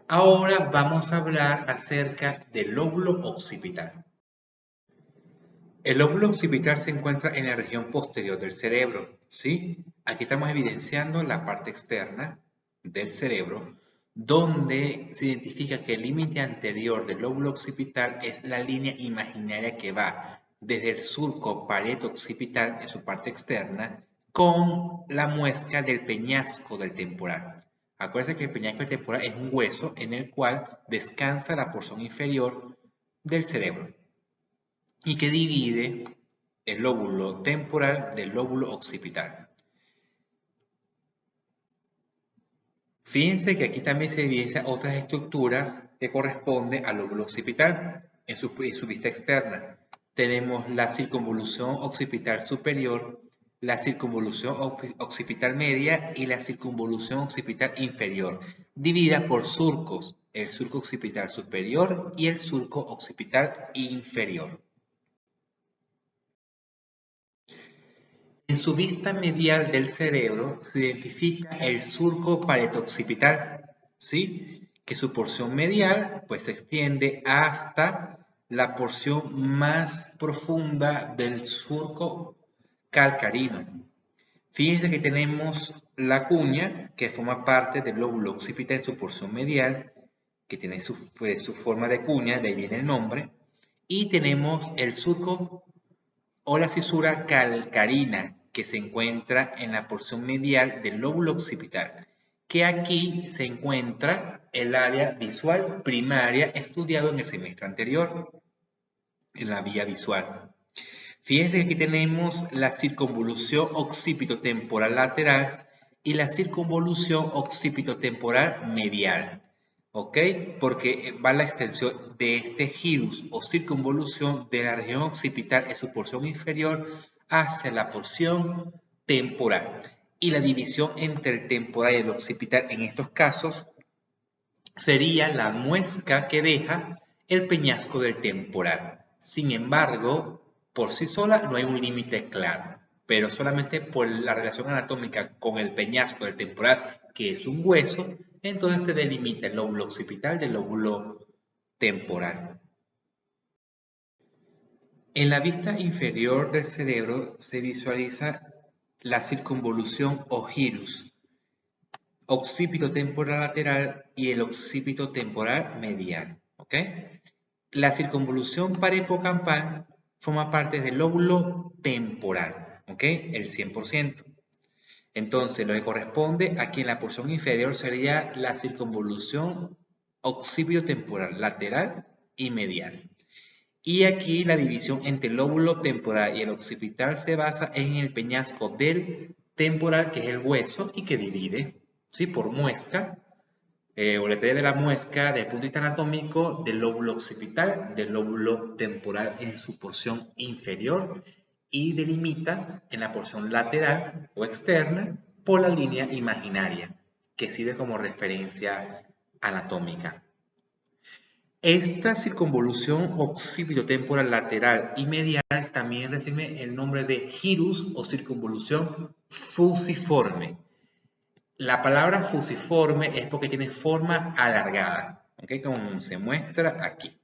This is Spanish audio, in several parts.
Ahora vamos a hablar acerca del lóbulo occipital. El lóbulo occipital se encuentra en la región posterior del cerebro, ¿sí? Aquí estamos evidenciando la parte externa del cerebro, donde se identifica que el límite anterior del lóbulo occipital es la línea imaginaria que va desde el surco parieto-occipital en su parte externa con la muesca del peñasco del temporal. Acuérdense que el peñasco del temporal es un hueso en el cual descansa la porción inferior del cerebro y que divide el lóbulo temporal del lóbulo occipital. Fíjense que aquí también se evidencian otras estructuras que corresponden al lóbulo occipital en su vista externa. Tenemos la circunvolución occipital superior, la circunvolución occipital media y la circunvolución occipital inferior, divididas por surcos, el surco occipital superior y el surco occipital inferior. En su vista medial del cerebro se identifica el surco parieto-occipital, ¿sí? Que su porción medial pues, se extiende hasta la porción más profunda del surco calcarino. Fíjense que tenemos la cuña, que forma parte del lóbulo occipital en su porción medial, que tiene su forma de cuña, de ahí viene el nombre, y tenemos el surco o la cisura calcarina que se encuentra en la porción medial del lóbulo occipital, que aquí se encuentra el área visual primaria estudiado en el semestre anterior, en la vía visual. Fíjense que aquí tenemos la circunvolución occipitotemporal lateral y la circunvolución occipitotemporal medial. ¿Ok? Porque va la extensión de este gyrus o circunvolución de la región occipital en su porción inferior hacia la porción temporal. Y la división entre el temporal y el occipital en estos casos sería la muesca que deja el peñasco del temporal. Sin embargo, por sí sola no hay un límite claro, pero solamente por la relación anatómica con el peñasco del temporal, que es un hueso, entonces se delimita el lóbulo occipital del lóbulo temporal. En la vista inferior del cerebro se visualiza la circunvolución o gyrus, occipito temporal lateral y el occipito temporal medial. ¿Ok? La circunvolución parieto-campal forma parte del lóbulo temporal, ¿ok? El 100%. Entonces, lo que corresponde aquí en la porción inferior sería la circunvolución occipito-temporal lateral y medial. Y aquí la división entre el lóbulo temporal y el occipital se basa en el peñasco del temporal, que es el hueso y que divide, ¿sí? Por muesca o la teoría de la muesca desde el punto de vista anatómico del lóbulo occipital, del lóbulo temporal en su porción inferior y delimita en la porción lateral o externa por la línea imaginaria que sirve como referencia anatómica. Esta circunvolución occipitotemporal lateral y medial también recibe el nombre de gyrus o circunvolución fusiforme. La palabra fusiforme es porque tiene forma alargada, ¿ok? Como se muestra aquí.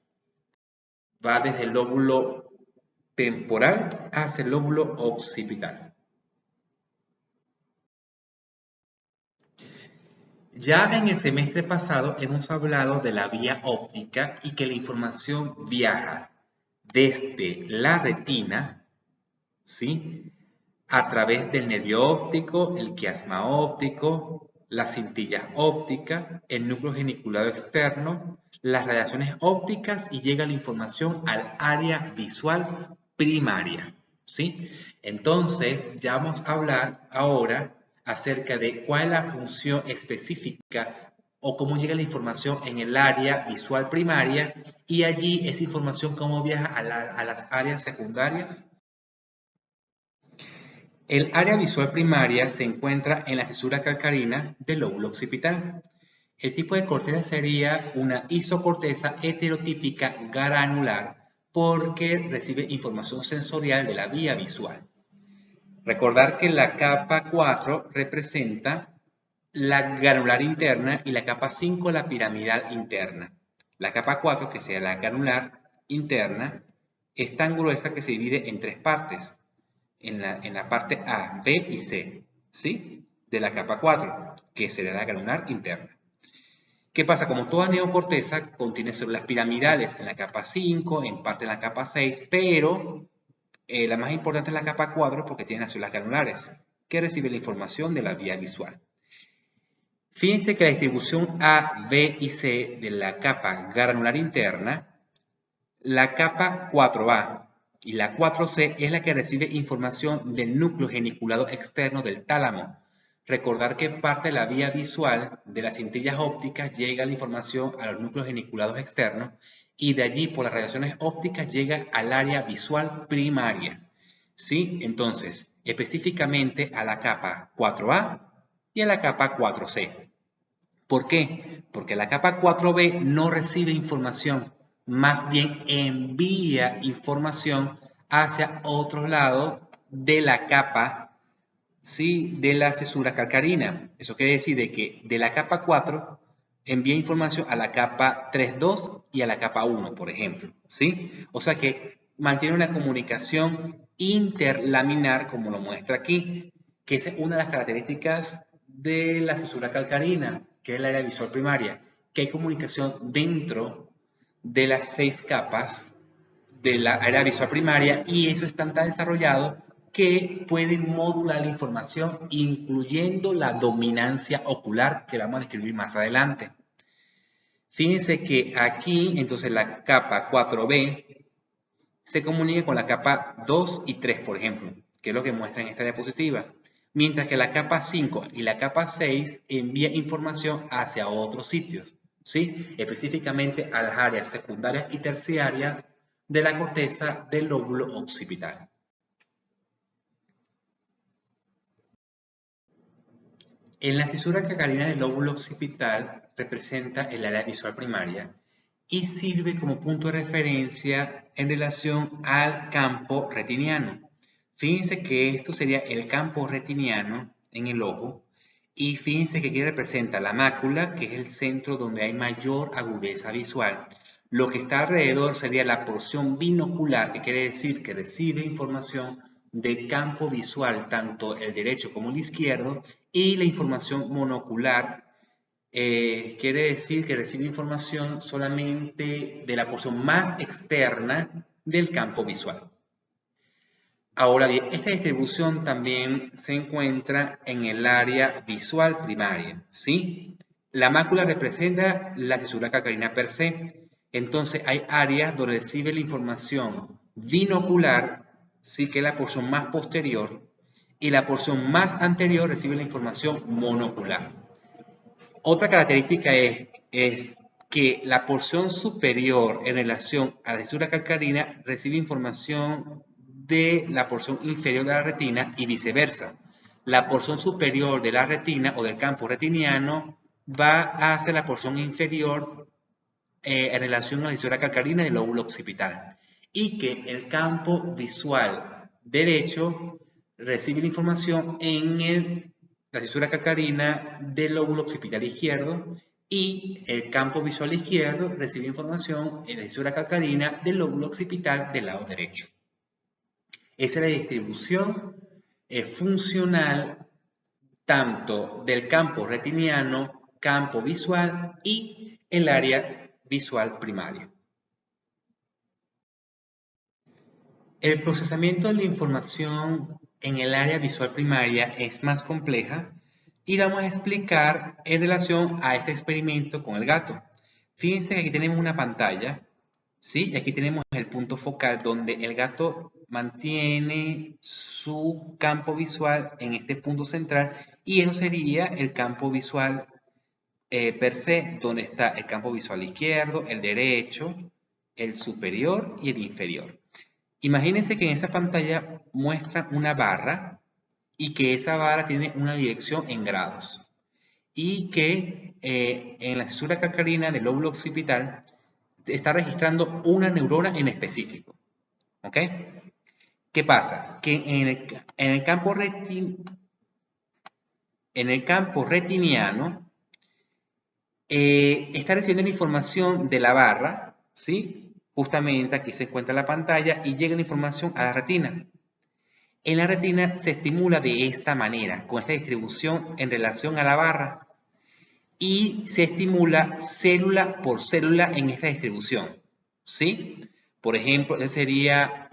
Va desde el lóbulo temporal hacia el lóbulo occipital. Ya en el semestre pasado hemos hablado de la vía óptica y que la información viaja desde la retina, ¿sí? A través del nervio óptico, el quiasma óptico, la cintilla óptica, el núcleo geniculado externo, las radiaciones ópticas y llega la información al área visual primaria, ¿sí? Entonces, ya vamos a hablar ahora acerca de cuál es la función específica o cómo llega la información en el área visual primaria y allí esa información cómo viaja a las áreas secundarias. El área visual primaria se encuentra en la cisura calcarina del lóbulo occipital. El tipo de corteza sería una isocorteza heterotípica granular porque recibe información sensorial de la vía visual. Recordar que la capa 4 representa la granular interna y la capa 5 la piramidal interna. La capa 4, que sea la granular interna, es tan gruesa que se divide en tres partes. En la parte A, B y C, ¿sí? De la capa 4, que será la granular interna. ¿Qué pasa? Como toda neocorteza, contiene células piramidales en la capa 5, en parte en la capa 6, pero la más importante es la capa 4 porque tiene las células granulares, que recibe la información de la vía visual. Fíjense que la distribución A, B y C de la capa granular interna, la capa 4A y la 4C es la que recibe información del núcleo geniculado externo del tálamo. Recordar que parte de la vía visual de las cintillas ópticas llega la información a los núcleos geniculados externos y de allí por las radiaciones ópticas llega al área visual primaria. ¿Sí? Entonces, específicamente a la capa 4A y a la capa 4C. ¿Por qué? Porque la capa 4B no recibe información, más bien envía información hacia otro lado de la capa, ¿sí? De la cesura calcarina. Eso quiere decir de que de la capa 4 envía información a la capa 3.2 y a la capa 1, por ejemplo, ¿sí? O sea que mantiene una comunicación interlaminar, como lo muestra aquí, que es una de las características de la cesura calcarina, que es el área visual primaria, que hay comunicación dentro de las 6 capas de la área visual primaria y eso está tan desarrollado que pueden modular la información, incluyendo la dominancia ocular, que vamos a describir más adelante. Fíjense que aquí, entonces, la capa 4B se comunica con la capa 2 y 3, por ejemplo, que es lo que muestra en esta diapositiva. Mientras que la capa 5 y la capa 6 envía información hacia otros sitios, ¿sí? Específicamente a las áreas secundarias y terciarias de la corteza del lóbulo occipital. En la cisura calcarina del lóbulo occipital representa el área visual primaria y sirve como punto de referencia en relación al campo retiniano. Fíjense que esto sería el campo retiniano en el ojo y fíjense que aquí representa la mácula, que es el centro donde hay mayor agudeza visual. Lo que está alrededor sería la porción binocular, que quiere decir que recibe información de campo visual, tanto el derecho como el izquierdo, y la información monocular quiere decir que recibe información solamente de la porción más externa del campo visual. Ahora bien, esta distribución también se encuentra en el área visual primaria, ¿sí? La mácula representa la cesura calcarina per se. Entonces hay áreas donde recibe la información binocular, sí, que es la porción más posterior, y la porción más anterior recibe la información monocular. Otra característica es que la porción superior en relación a la cesura calcarina recibe información de la porción inferior de la retina y viceversa. La porción superior de la retina o del campo retiniano va hacia la porción inferior en relación a la cesura calcarina del lóbulo occipital. Y que el campo visual derecho recibe la información en la cesura calcarina del lóbulo occipital izquierdo y el campo visual izquierdo recibe información en la cesura calcarina del lóbulo occipital del lado derecho. Esa es la distribución funcional tanto del campo retiniano, campo visual y el área visual primaria. El procesamiento de la información en el área visual primaria es más compleja y la vamos a explicar en relación a este experimento con el gato. Fíjense que aquí tenemos una pantalla, ¿sí? Y aquí tenemos el punto focal donde el gato mantiene su campo visual en este punto central y eso sería el campo visual per se, donde está el campo visual izquierdo, el derecho, el superior y el inferior. Imagínense que en esa pantalla muestra una barra y que esa barra tiene una dirección en grados y que en la cesura calcarina del lóbulo occipital está registrando una neurona en específico. ¿Ok? ¿Qué pasa? Que en el campo retiniano, en el campo retiniano, está recibiendo la información de la barra, ¿sí? Justamente aquí se encuentra la pantalla y llega la información a la retina. En la retina se estimula de esta manera, con esta distribución en relación a la barra, y se estimula célula por célula en esta distribución, ¿sí? Por ejemplo, él sería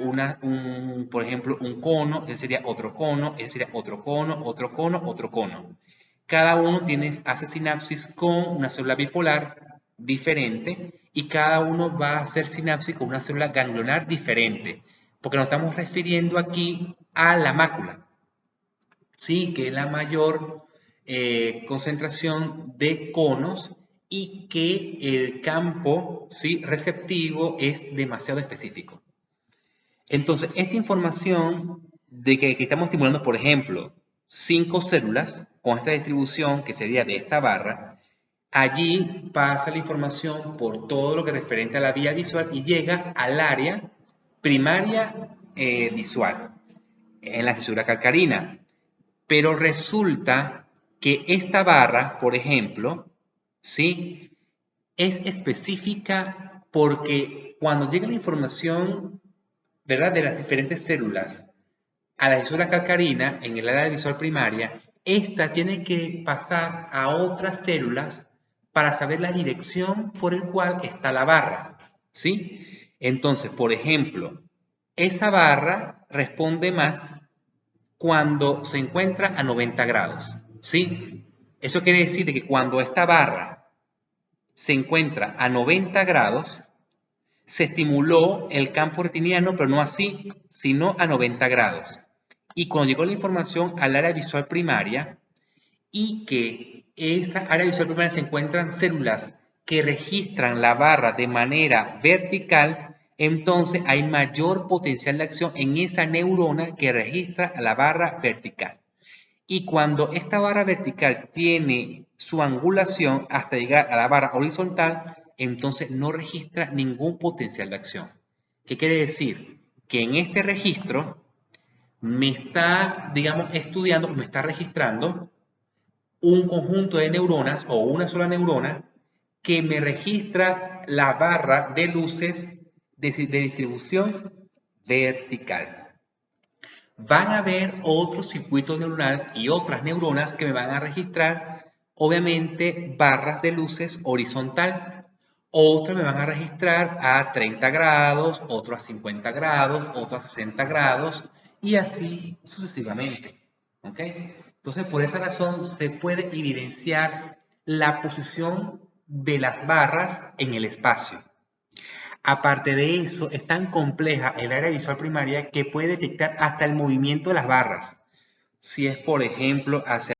por ejemplo, un cono, él sería otro cono, él sería otro cono, otro cono, otro cono. Cada uno hace sinapsis con una célula bipolar diferente y cada uno va a hacer sinapsis con una célula ganglionar diferente, porque nos estamos refiriendo aquí a la mácula, ¿sí? Que es la mayor concentración de conos y que el campo, ¿sí?, receptivo es demasiado específico. Entonces, esta información de que estamos estimulando, por ejemplo, 5 células con esta distribución que sería de esta barra, allí pasa la información por todo lo que es referente a la vía visual y llega al área primaria visual, en la cisura calcarina. Pero resulta que esta barra, por ejemplo, ¿sí?, es específica porque cuando llega la información, ¿verdad?, de las diferentes células a la cisura calcarina en el área visual primaria, esta tiene que pasar a otras células para saber la dirección por el cual está la barra, ¿sí? Entonces, por ejemplo, esa barra responde más cuando se encuentra a 90 grados, ¿sí? Eso quiere decir que cuando esta barra se encuentra a 90 grados, se estimuló el campo retiniano, pero no así, sino a 90 grados. Y cuando llegó la información al área visual primaria, y que esa área visual primaria se encuentran células que registran la barra de manera vertical, entonces hay mayor potencial de acción en esa neurona que registra la barra vertical. Y cuando esta barra vertical tiene su angulación hasta llegar a la barra horizontal, entonces no registra ningún potencial de acción. ¿Qué quiere decir? Que en este registro me está, digamos, estudiando, me está registrando un conjunto de neuronas o una sola neurona que me registra la barra de luces de distribución vertical. Van a haber otros circuitos neuronales y otras neuronas que me van a registrar, obviamente, barras de luces horizontal. Otras me van a registrar a 30 grados, otros a 50 grados, otros a 60 grados y así sucesivamente. ¿Ok? Entonces, por esa razón se puede evidenciar la posición de las barras en el espacio. Aparte de eso, es tan compleja el área visual primaria que puede detectar hasta el movimiento de las barras. Si es, por ejemplo, hacia